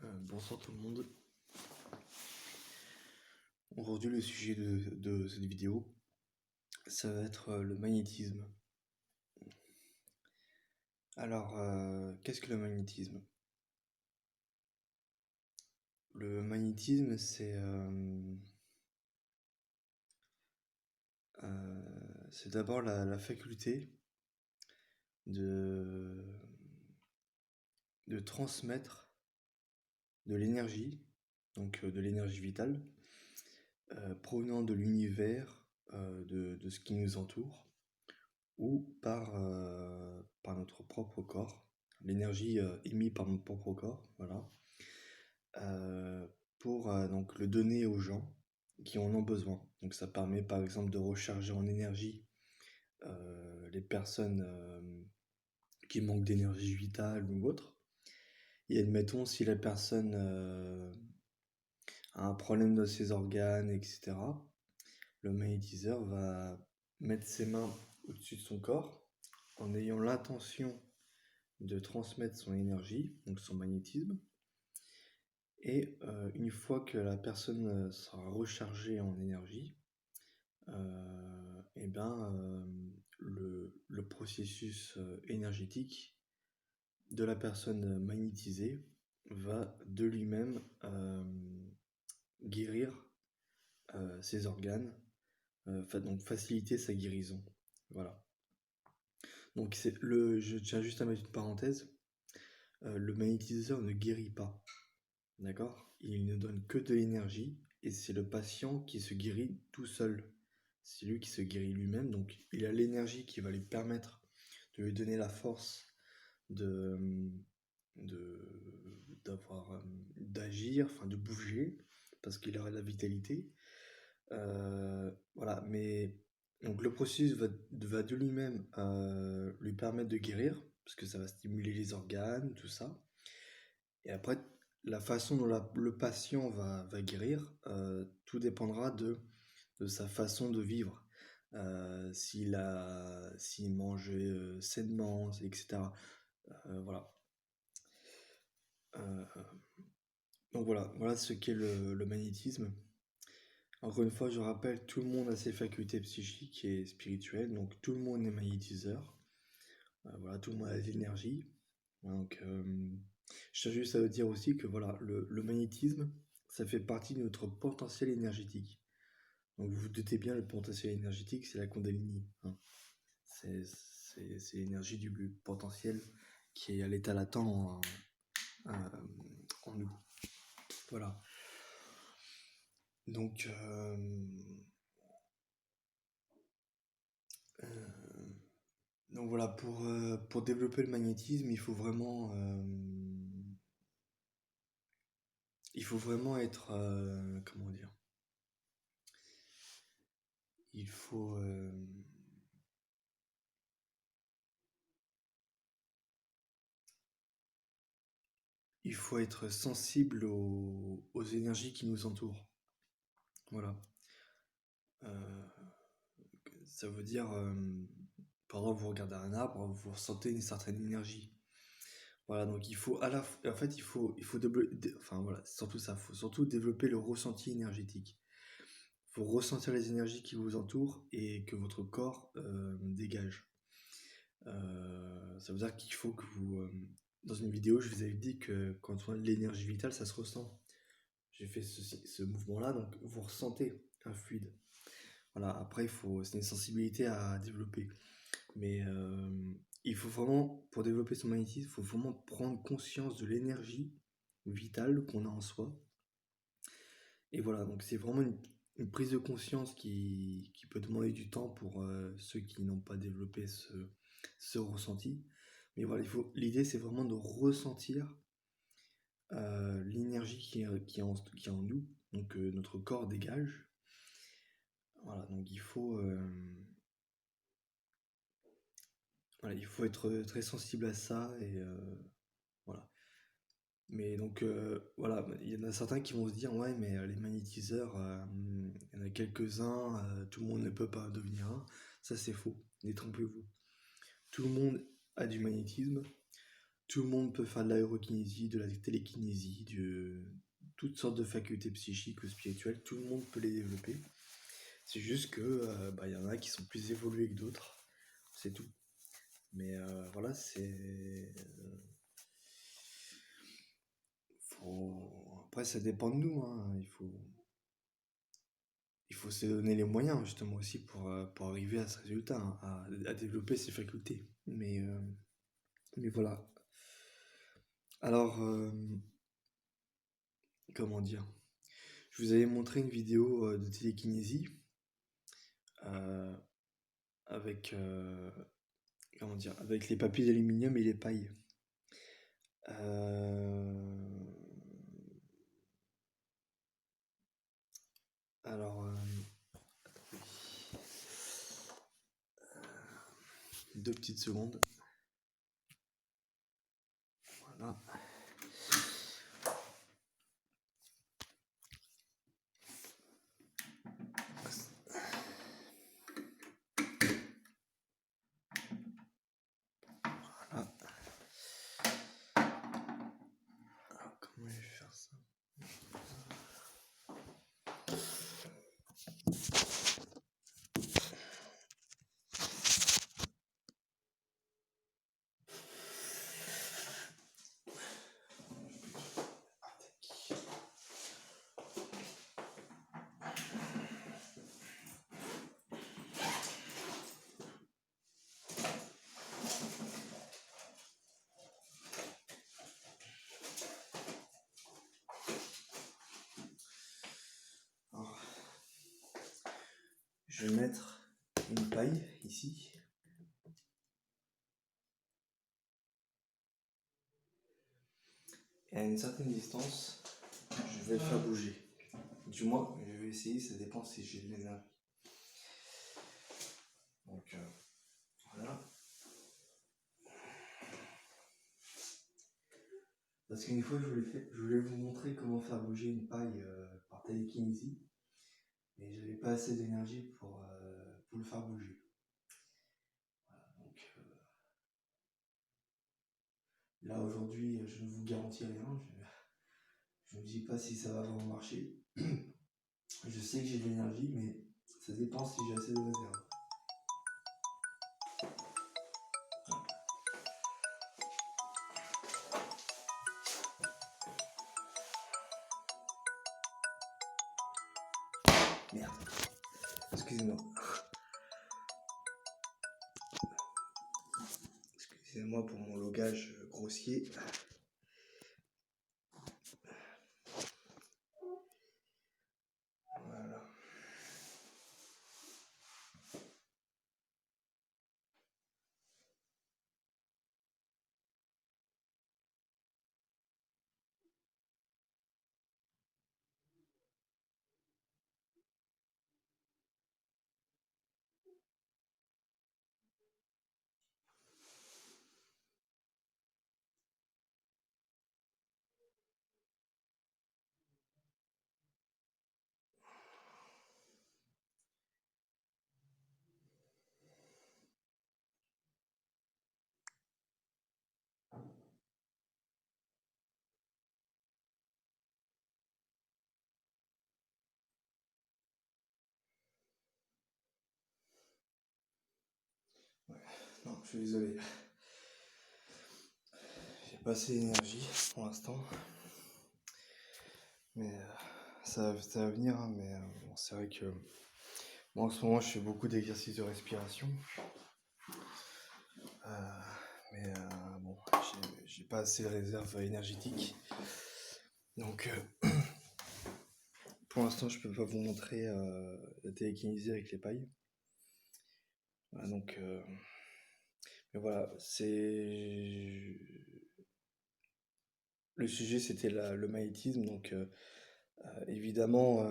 Bonsoir tout le monde. Aujourd'hui, le sujet de cette vidéo, ça va être le magnétisme. Alors, qu'est-ce que le magnétisme? Le magnétisme, c'est d'abord la faculté de, de transmettre de l'énergie, donc de l'énergie vitale, provenant de l'univers, de ce qui nous entoure, ou par notre propre corps, l'énergie émise par notre propre corps, voilà, euh, pour donc le donner aux gens qui en ont besoin. Donc ça permet par exemple de recharger en énergie les personnes qui manquent d'énergie vitale ou autre. Et admettons si la personne a un problème de ses organes, etc., le magnétiseur va mettre ses mains au-dessus de son corps en ayant l'intention de transmettre son énergie, donc son magnétisme. Et une fois que la personne sera rechargée en énergie, et ben, le processus énergétique de la personne magnétisée va de lui-même guérir ses organes, donc faciliter sa guérison. Voilà. Donc je tiens juste à mettre une parenthèse. Le magnétiseur ne guérit pas. D'accord? Il ne donne que de l'énergie et c'est le patient qui se guérit tout seul. C'est lui qui se guérit lui-même, donc il a l'énergie qui va lui permettre de lui donner la force de, d'agir, enfin de bouger, parce qu'il aura la vitalité. Voilà, mais donc le processus va de lui-même lui permettre de guérir, parce que ça va stimuler les organes, tout ça. Et après, la façon dont le patient va guérir, tout dépendra de sa façon de vivre. S'il mange sainement, etc. Voilà. Euh, donc voilà ce qu'est le magnétisme. Encore une fois, je rappelle, tout le monde a ses facultés psychiques et spirituelles, donc tout le monde est magnétiseur. Voilà, tout le monde a de l'énergie. Donc, je tiens juste à dire aussi que voilà, le magnétisme, ça fait partie de notre potentiel énergétique. Donc vous vous doutez bien, le potentiel énergétique, c'est la Kundalini, hein. C'est l'énergie du potentiel qui est à l'état latent en nous. Voilà. Donc, donc voilà, pour développer le magnétisme, il faut vraiment être, comment dire, il faut, il faut être sensible aux énergies qui nous entourent. Voilà. Euh, Ça veut dire, par exemple, vous regardez un arbre, vous ressentez une certaine énergie. Voilà, donc il faut en fait, il faut enfin voilà, c'est surtout ça, il faut surtout développer le ressenti énergétique. Il faut ressentir les énergies qui vous entourent et que votre corps dégage. Ça veut dire qu'il faut que dans une vidéo, je vous avais dit que quand on a de l'énergie vitale, ça se ressent. J'ai fait ce mouvement-là, donc vous ressentez un fluide. Voilà, après, c'est une sensibilité à développer. Mais il faut vraiment, pour développer son magnétisme, il faut vraiment prendre conscience de l'énergie vitale qu'on a en soi. Et voilà, donc c'est vraiment une prise de conscience qui peut demander du temps pour ceux qui n'ont pas développé ce ressenti. Mais voilà, l'idée c'est vraiment de ressentir l'énergie qui est en nous, donc notre corps dégage. Voilà, donc il faut être très sensible à ça et voilà. Mais donc voilà, il y en a certains qui vont se dire ouais mais les magnétiseurs, il y en a quelques-uns, tout le monde ne peut pas devenir un. Ça c'est faux, détrompez-vous. Tout le monde a du magnétisme, tout le monde peut faire de l'aérokinésie, de la télékinésie, toutes sortes de facultés psychiques ou spirituelles, tout le monde peut les développer. C'est juste que y en a qui sont plus évolués que d'autres, c'est tout. Mais voilà, après ça dépend de nous, hein. Il faut se donner les moyens justement aussi pour arriver à ce résultat, hein, à développer ses facultés. Mais voilà. Alors, comment dire? Je vous avais montré une vidéo de télékinésie euh, avec, comment dire, avec les papiers d'aluminium et les pailles. Alors, attendez. 2 petites secondes. Voilà. Voilà. Alors, comment je vais faire ça? Alors, je vais mettre une paille ici. Et à une certaine distance, je vais le faire bouger. Du moins, je vais essayer, ça dépend si j'ai de l'énergie. Donc, voilà. Parce qu'une fois, je voulais vous montrer comment faire bouger une paille par télékinésie. Mais j'avais pas assez d'énergie pour le faire bouger. Voilà, donc, là, aujourd'hui, je ne vous garantis rien. Je ne dis pas si ça va vraiment marcher. Je sais que j'ai de l'énergie, mais ça dépend si j'ai assez de réserve. Merde. Excusez-moi. Excusez-moi pour mon logage grossier. Voilà. Ouais. Non, je suis désolé. J'ai pas assez d'énergie pour l'instant. Mais ça va venir, hein, mais bon, c'est vrai que moi en ce moment je fais beaucoup d'exercices de respiration. Mais bon, j'ai pas assez de réserve énergétique. Donc pour l'instant je peux pas vous montrer la télékinésie avec les pailles. Voilà, donc mais voilà, le sujet c'était le magnétisme, donc évidemment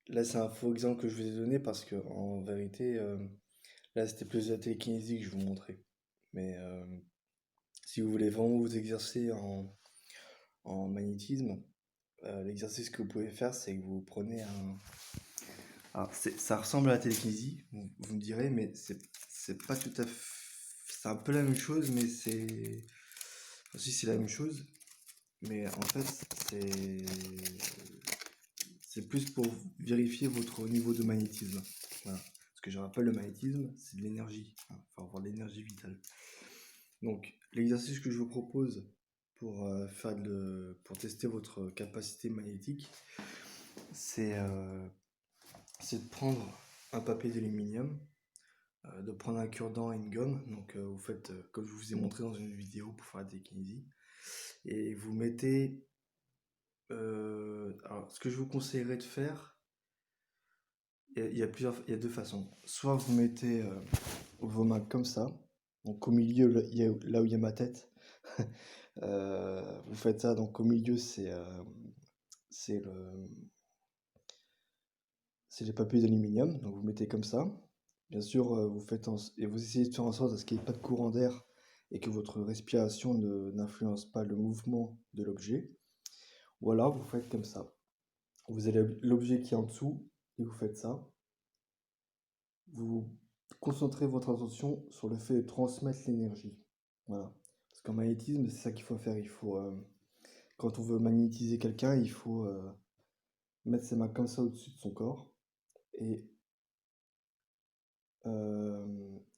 là c'est un faux exemple que je vous ai donné parce que en vérité là c'était plus de la télékinésie que je vous montrais. Mais si vous voulez vraiment vous exercer en magnétisme, l'exercice que vous pouvez faire, c'est que vous prenez un... Alors, ça ressemble à la télékinésie, vous me direz, mais c'est pas tout à fait... c'est un peu la même chose, mais enfin, si, c'est la même chose, mais en fait, c'est plus pour vérifier votre niveau de magnétisme. Voilà. Parce que je rappelle, le magnétisme, c'est de l'énergie. Il faut avoir de l'énergie vitale. Donc, l'exercice que je vous propose pour, pour tester votre capacité magnétique, c'est de prendre un papier d'aluminium, de prendre un cure-dent et une gomme. Donc, vous faites comme je vous ai montré dans une vidéo pour faire la télékinésie. Et vous mettez. Alors, ce que je vous conseillerais de faire, il y a il y a deux façons. Soit vous mettez vos mains comme ça, donc au milieu, là où il y a ma tête. Vous faites ça, donc au milieu, c'est le, c'est les papiers d'aluminium, donc vous mettez comme ça. Bien sûr, et vous essayez de faire en sorte à ce qu'il n'y ait pas de courant d'air et que votre respiration n'influence pas le mouvement de l'objet. Ou alors, vous faites comme ça. Vous avez l'objet qui est en dessous et vous faites ça. Vous concentrez votre attention sur le fait de transmettre l'énergie. Voilà. Parce qu'en magnétisme, c'est ça qu'il faut faire. Quand on veut magnétiser quelqu'un, il faut mettre ses mains comme ça au-dessus de son corps et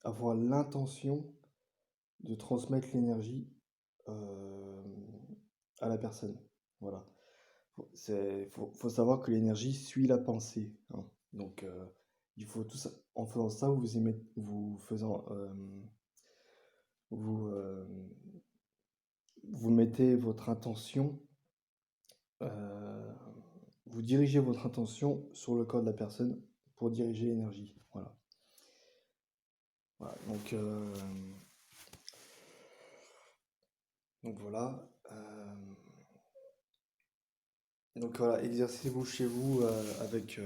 avoir l'intention de transmettre l'énergie euh, à la personne. Voilà. Faut savoir que l'énergie suit la pensée, hein. Donc, il faut tout ça. En faisant ça, vous, vous mettez votre intention, euh, vous dirigez votre intention sur le corps de la personne pour diriger l'énergie. Voilà. Voilà. Donc voilà. Donc voilà, exercez-vous chez vous avec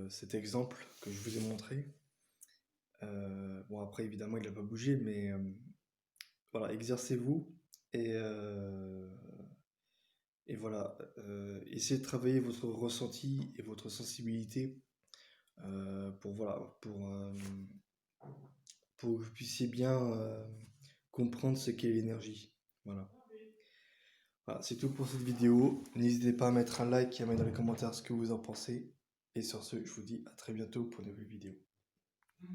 cet exemple que je vous ai montré. Bon, après, évidemment, il n'a pas bougé, mais voilà, exercez-vous et, euh, et voilà, essayez de travailler votre ressenti et votre sensibilité voilà, pour que vous puissiez bien comprendre ce qu'est l'énergie. Voilà. Voilà, c'est tout pour cette vidéo. N'hésitez pas à mettre un like et à mettre dans les commentaires ce que vous en pensez. Et sur ce, je vous dis à très bientôt pour une nouvelle vidéo.